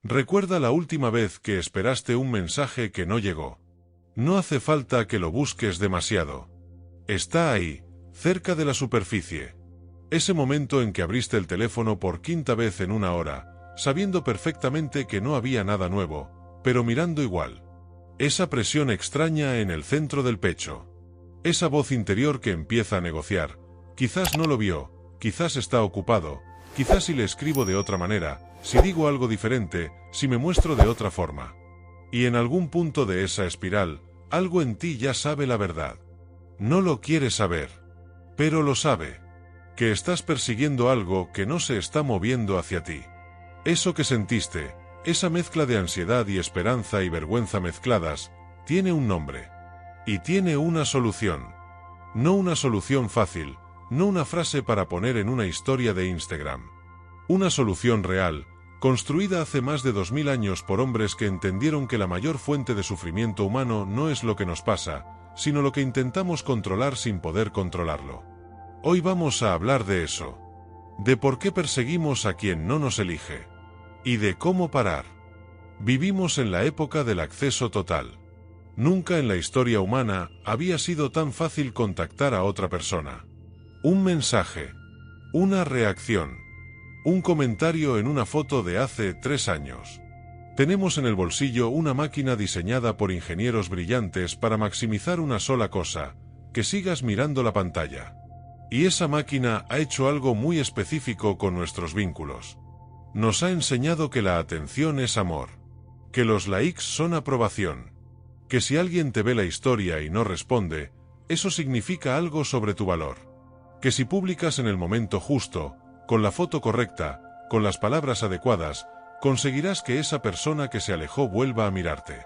Recuerda la última vez que esperaste un mensaje que no llegó. No hace falta que lo busques demasiado. Está ahí, cerca de la superficie. Ese momento en que abriste el teléfono por quinta vez en una hora, sabiendo perfectamente que no había nada nuevo, pero mirando igual. Esa presión extraña en el centro del pecho. Esa voz interior que empieza a negociar. Quizás no lo vio, quizás está ocupado, quizás si le escribo de otra manera, si digo algo diferente, si me muestro de otra forma. Y en algún punto de esa espiral, algo en ti ya sabe la verdad. No lo quiere saber, pero lo sabe. Que estás persiguiendo algo que no se está moviendo hacia ti. Eso que sentiste, esa mezcla de ansiedad y esperanza y vergüenza mezcladas, tiene un nombre. Y tiene una solución. No una solución fácil, no una frase para poner en una historia de Instagram. Una solución real, construida hace más de 2000 años por hombres que entendieron que la mayor fuente de sufrimiento humano no es lo que nos pasa, sino lo que intentamos controlar sin poder controlarlo. Hoy vamos a hablar de eso. De por qué perseguimos a quien no nos elige. Y de cómo parar. Vivimos en la época del acceso total. Nunca en la historia humana había sido tan fácil contactar a otra persona. Un mensaje. Una reacción. Un comentario en una foto de hace 3 años. Tenemos en el bolsillo una máquina diseñada por ingenieros brillantes para maximizar una sola cosa, que sigas mirando la pantalla. Y esa máquina ha hecho algo muy específico con nuestros vínculos. Nos ha enseñado que la atención es amor. Que los likes son aprobación. Que si alguien te ve la historia y no responde, eso significa algo sobre tu valor. Que si publicas en el momento justo, con la foto correcta, con las palabras adecuadas, conseguirás que esa persona que se alejó vuelva a mirarte.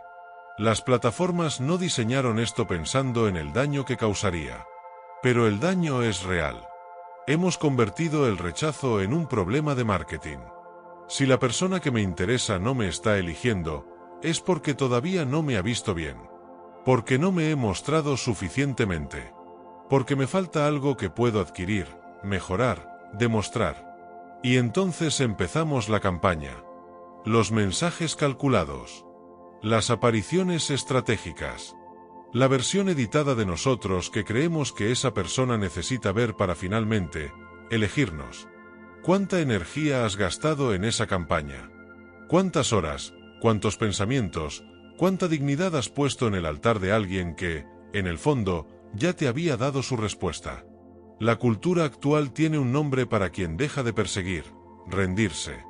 Las plataformas no diseñaron esto pensando en el daño que causaría. Pero el daño es real. Hemos convertido el rechazo en un problema de marketing. Si la persona que me interesa no me está eligiendo, es porque todavía no me ha visto bien. Porque no me he mostrado suficientemente. Porque me falta algo que puedo adquirir, mejorar, demostrar. Y entonces empezamos la campaña. Los mensajes calculados. Las apariciones estratégicas. La versión editada de nosotros que creemos que esa persona necesita ver para finalmente elegirnos. ¿Cuánta energía has gastado en esa campaña? ¿Cuántas horas, cuántos pensamientos, cuánta dignidad has puesto en el altar de alguien que, en el fondo, ya te había dado su respuesta? La cultura actual tiene un nombre para quien deja de perseguir, rendirse.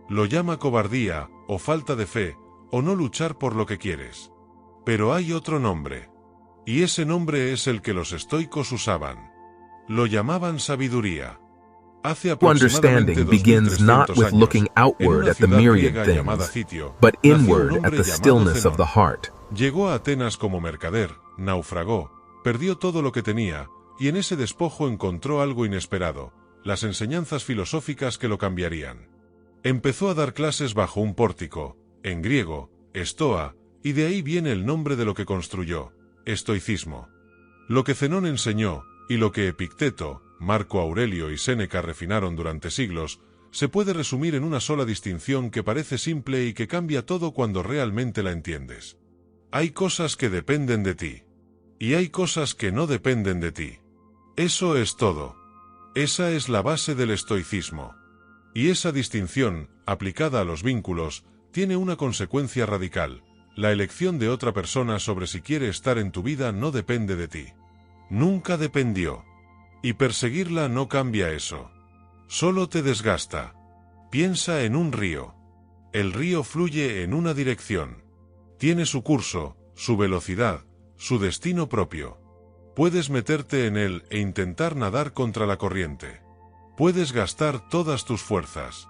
Lo llama cobardía, o falta de fe, o no luchar por lo que quieres. Pero hay otro nombre. Y ese nombre es el que los estoicos usaban. Lo llamaban sabiduría. Hace aproximadamente Understanding begins not with looking outward at the myriad things, but inward at the stillness of the heart. Llegó a Atenas como mercader, naufragó, perdió todo lo que tenía, y en ese despojo encontró algo inesperado, las enseñanzas filosóficas que lo cambiarían. Empezó a dar clases bajo un pórtico, en griego, estoa, y de ahí viene el nombre de lo que construyó, estoicismo. Lo que Zenón enseñó, y lo que Epicteto, Marco Aurelio y Séneca refinaron durante siglos, se puede resumir en una sola distinción que parece simple y que cambia todo cuando realmente la entiendes. Hay cosas que dependen de ti. Y hay cosas que no dependen de ti. Eso es todo. Esa es la base del estoicismo. Y esa distinción, aplicada a los vínculos, tiene una consecuencia radical. La elección de otra persona sobre si quiere estar en tu vida no depende de ti. Nunca dependió. Y perseguirla no cambia eso. Solo te desgasta. Piensa en un río. El río fluye en una dirección. Tiene su curso, su velocidad, su destino propio. Puedes meterte en él e intentar nadar contra la corriente. Puedes gastar todas tus fuerzas.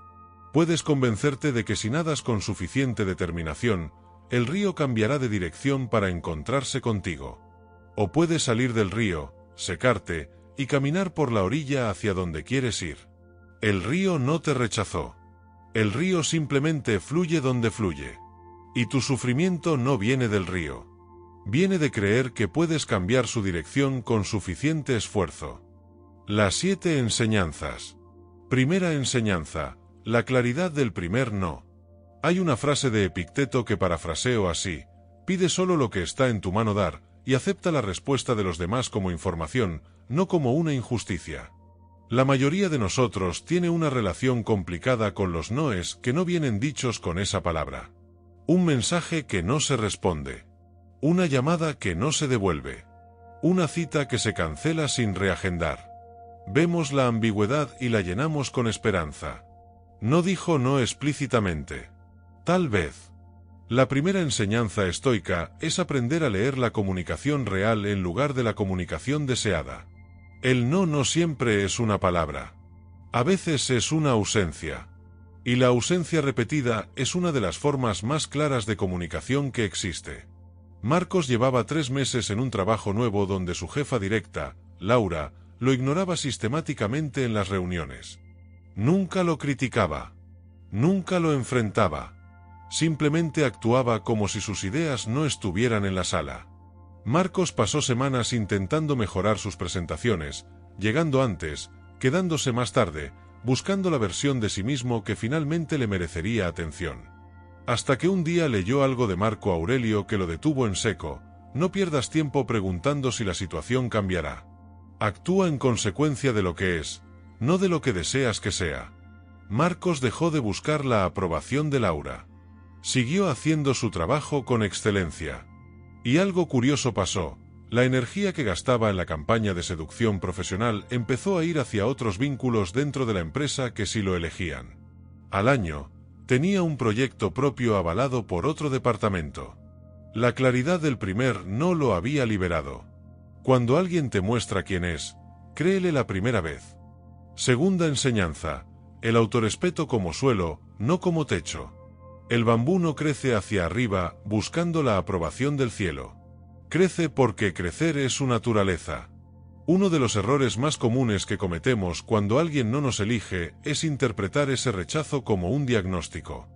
Puedes convencerte de que si nadas con suficiente determinación, el río cambiará de dirección para encontrarse contigo. O puedes salir del río, secarte, y caminar por la orilla hacia donde quieres ir. El río no te rechazó. El río simplemente fluye donde fluye. Y tu sufrimiento no viene del río. Viene de creer que puedes cambiar su dirección con suficiente esfuerzo. Las 7 enseñanzas. Primera enseñanza, la claridad del primer no. Hay una frase de Epicteto que parafraseo así: pide solo lo que está en tu mano dar, y acepta la respuesta de los demás como información, no como una injusticia. La mayoría de nosotros tiene una relación complicada con los noes que no vienen dichos con esa palabra. Un mensaje que no se responde. Una llamada que no se devuelve. Una cita que se cancela sin reagendar. Vemos la ambigüedad y la llenamos con esperanza. No dijo no explícitamente. Tal vez. La primera enseñanza estoica es aprender a leer la comunicación real en lugar de la comunicación deseada. El no siempre es una palabra. A veces es una ausencia. Y la ausencia repetida es una de las formas más claras de comunicación que existe. Marcos llevaba 3 meses en un trabajo nuevo donde su jefa directa, Laura, lo ignoraba sistemáticamente en las reuniones. Nunca lo criticaba. Nunca lo enfrentaba. Simplemente actuaba como si sus ideas no estuvieran en la sala. Marcos pasó semanas intentando mejorar sus presentaciones, llegando antes, quedándose más tarde, buscando la versión de sí mismo que finalmente le merecería atención. Hasta que un día leyó algo de Marco Aurelio que lo detuvo en seco: no pierdas tiempo preguntando si la situación cambiará. Actúa en consecuencia de lo que es, no de lo que deseas que sea. Marcos dejó de buscar la aprobación de Laura. Siguió haciendo su trabajo con excelencia. Y algo curioso pasó: la energía que gastaba en la campaña de seducción profesional empezó a ir hacia otros vínculos dentro de la empresa que sí lo elegían. Al año, tenía un proyecto propio avalado por otro departamento. La claridad del primer no lo había liberado. Cuando alguien te muestra quién es, créele la primera vez. Segunda enseñanza: el autorrespeto como suelo, no como techo. El bambú no crece hacia arriba, buscando la aprobación del cielo. Crece porque crecer es su naturaleza. Uno de los errores más comunes que cometemos cuando alguien no nos elige es interpretar ese rechazo como un diagnóstico.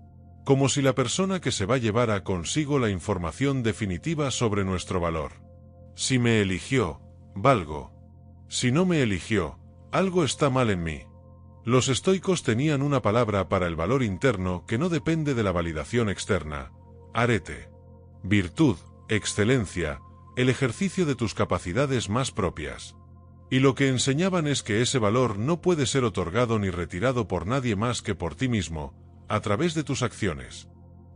Como si la persona que se va llevara consigo la información definitiva sobre nuestro valor. Si me eligió, valgo. Si no me eligió, algo está mal en mí. Los estoicos tenían una palabra para el valor interno que no depende de la validación externa: arete. Virtud, excelencia, el ejercicio de tus capacidades más propias. Y lo que enseñaban es que ese valor no puede ser otorgado ni retirado por nadie más que por ti mismo, a través de tus acciones.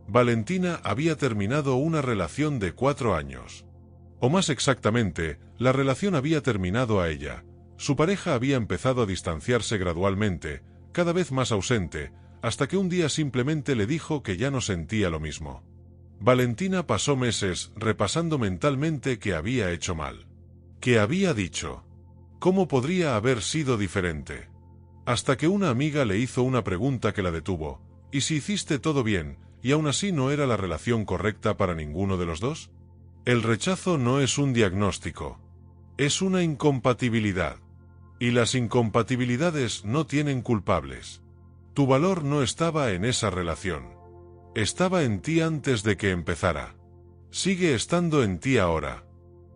Valentina había terminado una relación de 4 años. O más exactamente, la relación había terminado a ella. Su pareja había empezado a distanciarse gradualmente, cada vez más ausente, hasta que un día simplemente le dijo que ya no sentía lo mismo. Valentina pasó meses repasando mentalmente qué había hecho mal. ¿Qué había dicho? ¿Cómo podría haber sido diferente? Hasta que una amiga le hizo una pregunta que la detuvo: ¿y si hiciste todo bien, y aún así no era la relación correcta para ninguno de los dos? El rechazo no es un diagnóstico. Es una incompatibilidad. Y las incompatibilidades no tienen culpables. Tu valor no estaba en esa relación. Estaba en ti antes de que empezara. Sigue estando en ti ahora.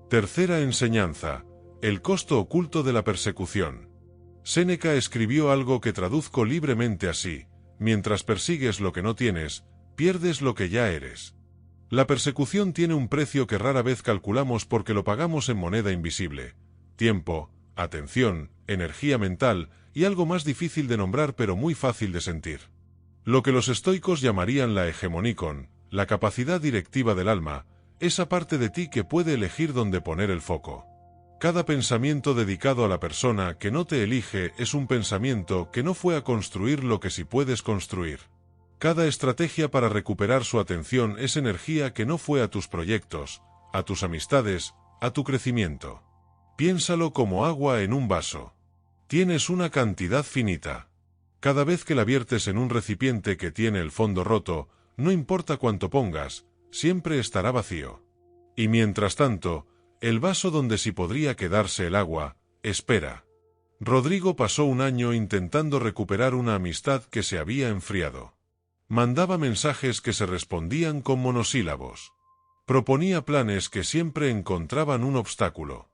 Tercera enseñanza: el costo oculto de la persecución. Séneca escribió algo que traduzco libremente así: mientras persigues lo que no tienes, pierdes lo que ya eres. La persecución tiene un precio que rara vez calculamos porque lo pagamos en moneda invisible: tiempo, atención, energía mental y algo más difícil de nombrar pero muy fácil de sentir. Lo que los estoicos llamarían la hegemonikon, la capacidad directiva del alma, esa parte de ti que puede elegir dónde poner el foco. Cada pensamiento dedicado a la persona que no te elige es un pensamiento que no fue a construir lo que sí puedes construir. Cada estrategia para recuperar su atención es energía que no fue a tus proyectos, a tus amistades, a tu crecimiento. Piénsalo como agua en un vaso. Tienes una cantidad finita. Cada vez que la viertes en un recipiente que tiene el fondo roto, no importa cuánto pongas, siempre estará vacío. Y mientras tanto, el vaso donde sí podría quedarse el agua, espera. Rodrigo pasó un año intentando recuperar una amistad que se había enfriado. Mandaba mensajes que se respondían con monosílabos. Proponía planes que siempre encontraban un obstáculo.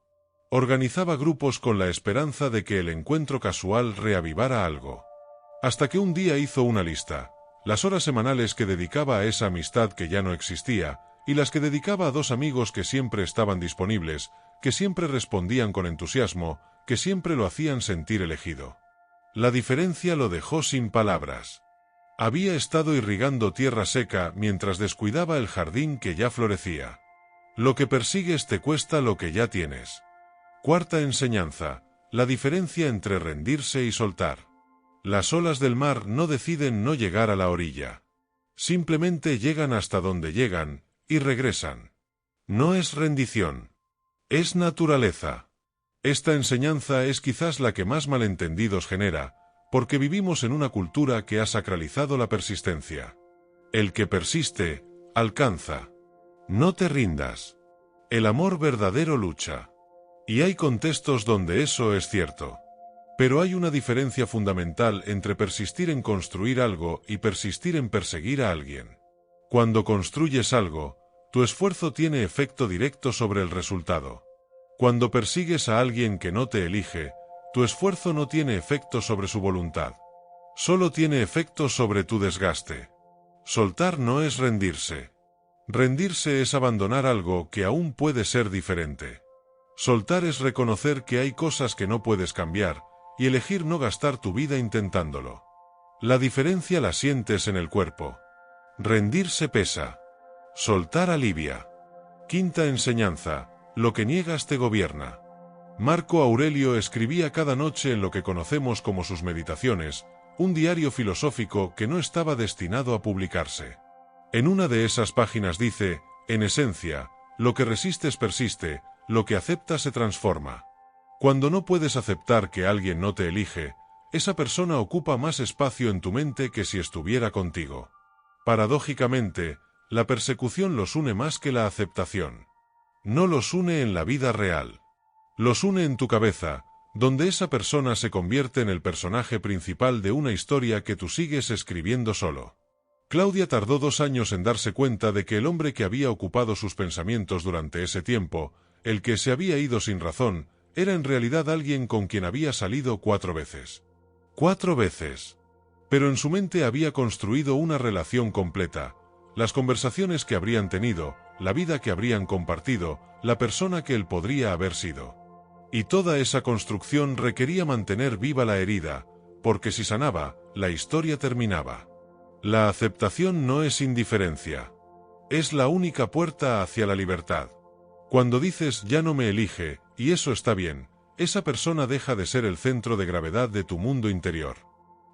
Organizaba grupos con la esperanza de que el encuentro casual reavivara algo. Hasta que un día hizo una lista: las horas semanales que dedicaba a esa amistad que ya no existía, y las que dedicaba a 2 amigos que siempre estaban disponibles, que siempre respondían con entusiasmo, que siempre lo hacían sentir elegido. La diferencia lo dejó sin palabras. Había estado irrigando tierra seca mientras descuidaba el jardín que ya florecía. Lo que persigues te cuesta lo que ya tienes. Cuarta enseñanza: la diferencia entre rendirse y soltar. Las olas del mar no deciden no llegar a la orilla. Simplemente llegan hasta donde llegan, y regresan. No es rendición. Es naturaleza. Esta enseñanza es quizás la que más malentendidos genera, porque vivimos en una cultura que ha sacralizado la persistencia. El que persiste, alcanza. No te rindas. El amor verdadero lucha. Y hay contextos donde eso es cierto. Pero hay una diferencia fundamental entre persistir en construir algo y persistir en perseguir a alguien. Cuando construyes algo, tu esfuerzo tiene efecto directo sobre el resultado. Cuando persigues a alguien que no te elige, tu esfuerzo no tiene efecto sobre su voluntad. Solo tiene efecto sobre tu desgaste. Soltar no es rendirse. Rendirse es abandonar algo que aún puede ser diferente. Soltar es reconocer que hay cosas que no puedes cambiar, y elegir no gastar tu vida intentándolo. La diferencia la sientes en el cuerpo. Rendirse pesa. Soltar alivia. Quinta enseñanza: lo que niegas te gobierna. Marco Aurelio escribía cada noche en lo que conocemos como sus meditaciones, un diario filosófico que no estaba destinado a publicarse. En una de esas páginas dice: en esencia, lo que resistes persiste, lo que aceptas se transforma. Cuando no puedes aceptar que alguien no te elige, esa persona ocupa más espacio en tu mente que si estuviera contigo. Paradójicamente, la persecución los une más que la aceptación. No los une en la vida real. Los une en tu cabeza, donde esa persona se convierte en el personaje principal de una historia que tú sigues escribiendo solo. Claudia tardó 2 años en darse cuenta de que el hombre que había ocupado sus pensamientos durante ese tiempo, el que se había ido sin razón, era en realidad alguien con quien había salido 4 veces. 4 veces. Pero en su mente había construido una relación completa. Las conversaciones que habrían tenido, la vida que habrían compartido, la persona que él podría haber sido. Y toda esa construcción requería mantener viva la herida, porque si sanaba, la historia terminaba. La aceptación no es indiferencia. Es la única puerta hacia la libertad. Cuando dices ya no me elige, y eso está bien, esa persona deja de ser el centro de gravedad de tu mundo interior.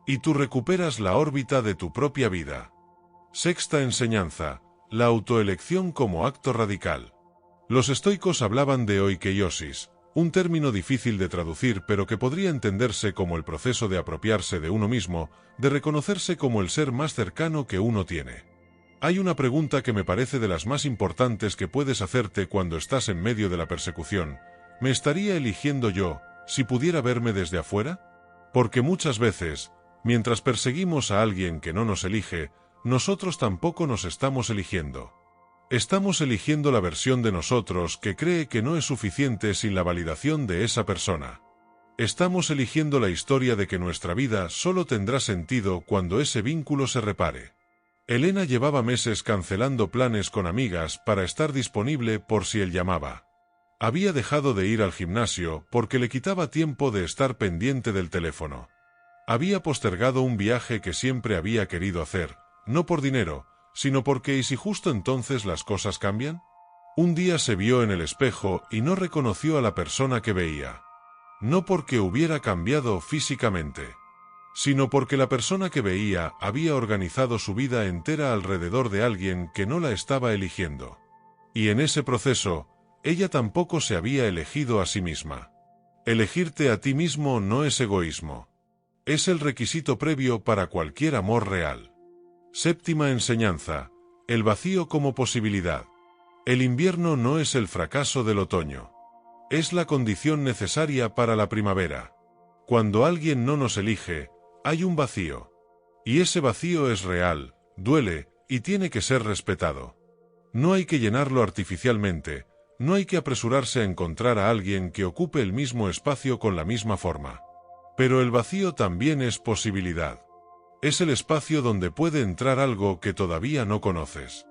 Y tú recuperas la órbita de tu propia vida. Sexta enseñanza: la autoelección como acto radical. Los estoicos hablaban de oikeiosis, un término difícil de traducir pero que podría entenderse como el proceso de apropiarse de uno mismo, de reconocerse como el ser más cercano que uno tiene. Hay una pregunta que me parece de las más importantes que puedes hacerte cuando estás en medio de la persecución: ¿me estaría eligiendo yo, si pudiera verme desde afuera? Porque muchas veces, mientras perseguimos a alguien que no nos elige, nosotros tampoco nos estamos eligiendo. Estamos eligiendo la versión de nosotros que cree que no es suficiente sin la validación de esa persona. Estamos eligiendo la historia de que nuestra vida solo tendrá sentido cuando ese vínculo se repare. Elena llevaba meses cancelando planes con amigas para estar disponible por si él llamaba. Había dejado de ir al gimnasio porque le quitaba tiempo de estar pendiente del teléfono. Había postergado un viaje que siempre había querido hacer, no por dinero, sino porque ¿y si justo entonces las cosas cambian? Un día se vio en el espejo y no reconoció a la persona que veía. No porque hubiera cambiado físicamente, sino porque la persona que veía había organizado su vida entera alrededor de alguien que no la estaba eligiendo. Y en ese proceso, ella tampoco se había elegido a sí misma. Elegirte a ti mismo no es egoísmo. Es el requisito previo para cualquier amor real. Séptima enseñanza: el vacío como posibilidad. El invierno no es el fracaso del otoño. Es la condición necesaria para la primavera. Cuando alguien no nos elige, hay un vacío. Y ese vacío es real, duele, y tiene que ser respetado. No hay que llenarlo artificialmente, no hay que apresurarse a encontrar a alguien que ocupe el mismo espacio con la misma forma. Pero el vacío también es posibilidad. Es el espacio donde puede entrar algo que todavía no conoces.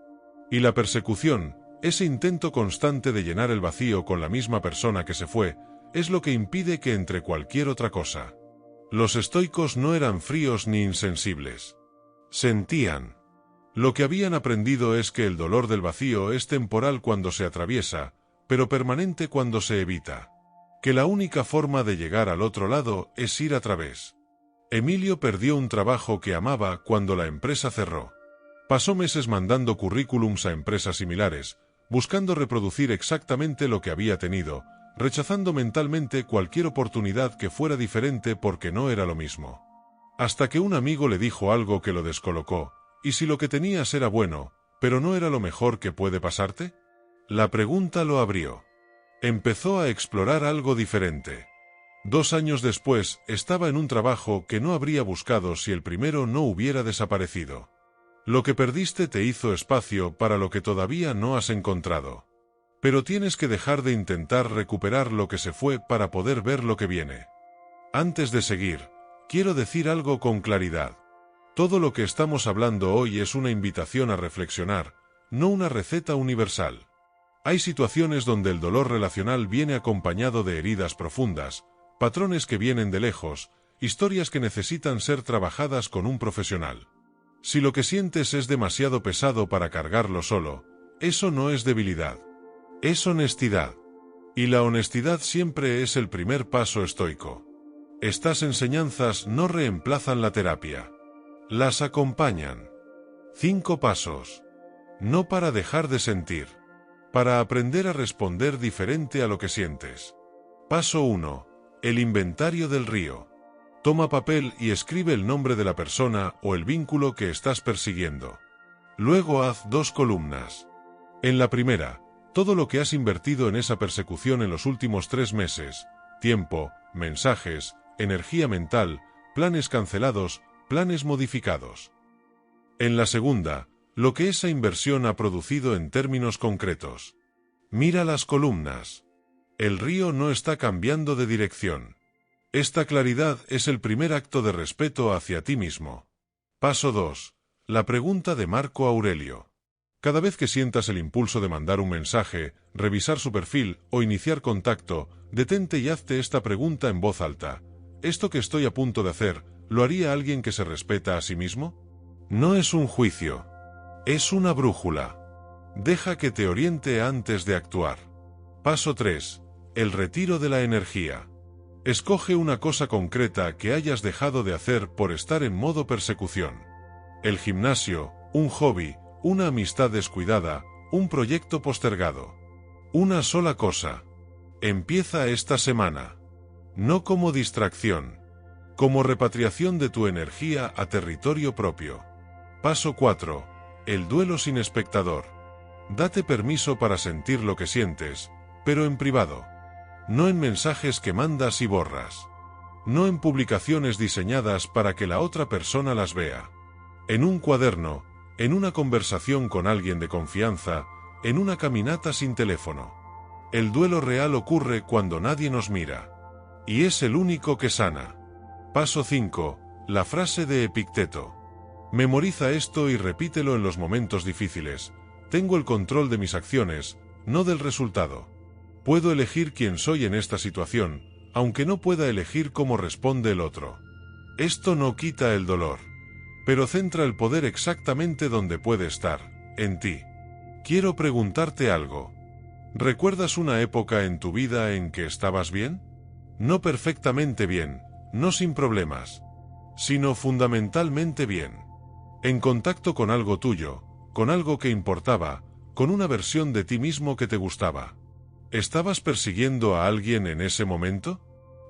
Y la persecución, ese intento constante de llenar el vacío con la misma persona que se fue, es lo que impide que entre cualquier otra cosa. Los estoicos no eran fríos ni insensibles. Sentían. Lo que habían aprendido es que el dolor del vacío es temporal cuando se atraviesa, pero permanente cuando se evita. Que la única forma de llegar al otro lado es ir a través. Emilio perdió un trabajo que amaba cuando la empresa cerró. Pasó meses mandando currículums a empresas similares, buscando reproducir exactamente lo que había tenido, rechazando mentalmente cualquier oportunidad que fuera diferente porque no era lo mismo. Hasta que un amigo le dijo algo que lo descolocó, ¿y si lo que tenías era bueno, pero no era lo mejor que puede pasarte? La pregunta lo abrió. Empezó a explorar algo diferente. 2 años después, estaba en un trabajo que no habría buscado si el primero no hubiera desaparecido. Lo que perdiste te hizo espacio para lo que todavía no has encontrado. Pero tienes que dejar de intentar recuperar lo que se fue para poder ver lo que viene. Antes de seguir, quiero decir algo con claridad. Todo lo que estamos hablando hoy es una invitación a reflexionar, no una receta universal. Hay situaciones donde el dolor relacional viene acompañado de heridas profundas, patrones que vienen de lejos, historias que necesitan ser trabajadas con un profesional. Si lo que sientes es demasiado pesado para cargarlo solo, eso no es debilidad. Es honestidad. Y la honestidad siempre es el primer paso estoico. Estas enseñanzas no reemplazan la terapia. Las acompañan. 5 pasos. No para dejar de sentir. Para aprender a responder diferente a lo que sientes. Paso 1. El inventario del río. Toma papel y escribe el nombre de la persona o el vínculo que estás persiguiendo. Luego haz 2 columnas. En la primera, todo lo que has invertido en esa persecución en los últimos 3 meses, tiempo, mensajes, energía mental, planes cancelados, planes modificados. En la segunda, lo que esa inversión ha producido en términos concretos. Mira las columnas. El río no está cambiando de dirección. Esta claridad es el primer acto de respeto hacia ti mismo. Paso 2. La pregunta de Marco Aurelio. Cada vez que sientas el impulso de mandar un mensaje, revisar su perfil o iniciar contacto, detente y hazte esta pregunta en voz alta. ¿Esto que estoy a punto de hacer, lo haría alguien que se respeta a sí mismo? No es un juicio. Es una brújula. Deja que te oriente antes de actuar. Paso 3. El retiro de la energía. Escoge una cosa concreta que hayas dejado de hacer por estar en modo persecución. El gimnasio, un hobby, una amistad descuidada, un proyecto postergado. Una sola cosa. Empieza esta semana. No como distracción. Como repatriación de tu energía a territorio propio. Paso 4. El duelo sin espectador. Date permiso para sentir lo que sientes, pero en privado. No en mensajes que mandas y borras. No en publicaciones diseñadas para que la otra persona las vea. En un cuaderno, en una conversación con alguien de confianza, en una caminata sin teléfono. El duelo real ocurre cuando nadie nos mira. Y es el único que sana. Paso 5. La frase de Epicteto. Memoriza esto y repítelo en los momentos difíciles. Tengo el control de mis acciones, no del resultado. Puedo elegir quién soy en esta situación, aunque no pueda elegir cómo responde el otro. Esto no quita el dolor, pero centra el poder exactamente donde puede estar, en ti. Quiero preguntarte algo. ¿Recuerdas una época en tu vida en que estabas bien? No perfectamente bien, no sin problemas, sino fundamentalmente bien. En contacto con algo tuyo, con algo que importaba, con una versión de ti mismo que te gustaba. ¿Estabas persiguiendo a alguien en ese momento?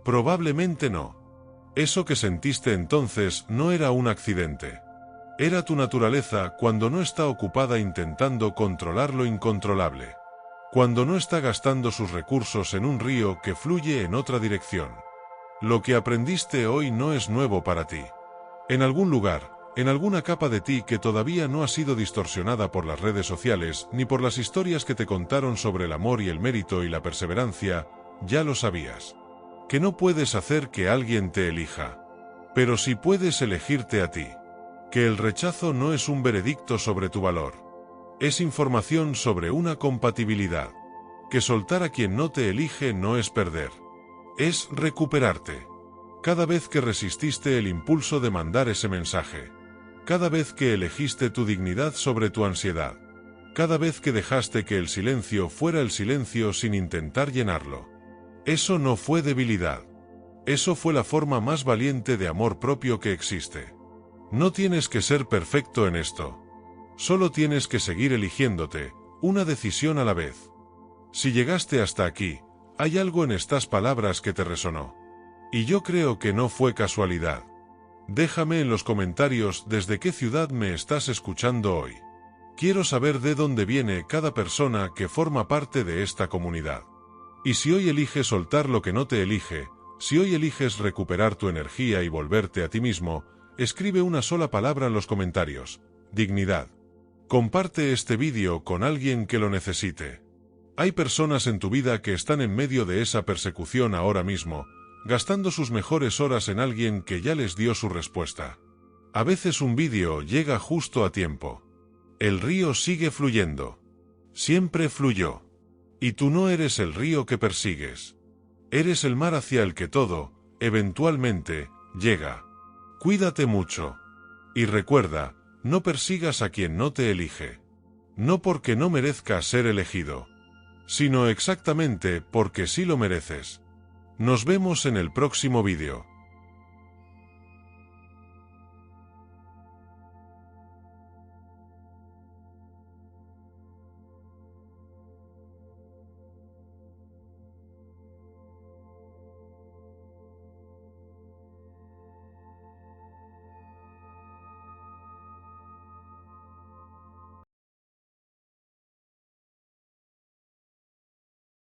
Probablemente no. Eso que sentiste entonces no era un accidente. Era tu naturaleza cuando no está ocupada intentando controlar lo incontrolable. Cuando no está gastando sus recursos en un río que fluye en otra dirección. Lo que aprendiste hoy no es nuevo para ti. En algún lugar, en alguna capa de ti que todavía no ha sido distorsionada por las redes sociales ni por las historias que te contaron sobre el amor y el mérito y la perseverancia, ya lo sabías. Que no puedes hacer que alguien te elija. Pero sí puedes elegirte a ti. Que el rechazo no es un veredicto sobre tu valor. Es información sobre una compatibilidad. Que soltar a quien no te elige no es perder. Es recuperarte. Cada vez que resististe el impulso de mandar ese mensaje. Cada vez que elegiste tu dignidad sobre tu ansiedad. Cada vez que dejaste que el silencio fuera el silencio sin intentar llenarlo. Eso no fue debilidad. Eso fue la forma más valiente de amor propio que existe. No tienes que ser perfecto en esto. Solo tienes que seguir eligiéndote, una decisión a la vez. Si llegaste hasta aquí, hay algo en estas palabras que te resonó. Y yo creo que no fue casualidad. Déjame en los comentarios desde qué ciudad me estás escuchando hoy. Quiero saber de dónde viene cada persona que forma parte de esta comunidad. Y si hoy eliges soltar lo que no te elige, si hoy eliges recuperar tu energía y volverte a ti mismo, escribe una sola palabra en los comentarios: dignidad. Comparte este vídeo con alguien que lo necesite. Hay personas en tu vida que están en medio de esa persecución ahora mismo, gastando sus mejores horas en alguien que ya les dio su respuesta. A veces un vídeo llega justo a tiempo. El río sigue fluyendo. Siempre fluyó. Y tú no eres el río que persigues. Eres el mar hacia el que todo, eventualmente, llega. Cuídate mucho. Y recuerda, no persigas a quien no te elige. No porque no merezcas ser elegido, sino exactamente porque sí lo mereces. Nos vemos en el próximo vídeo.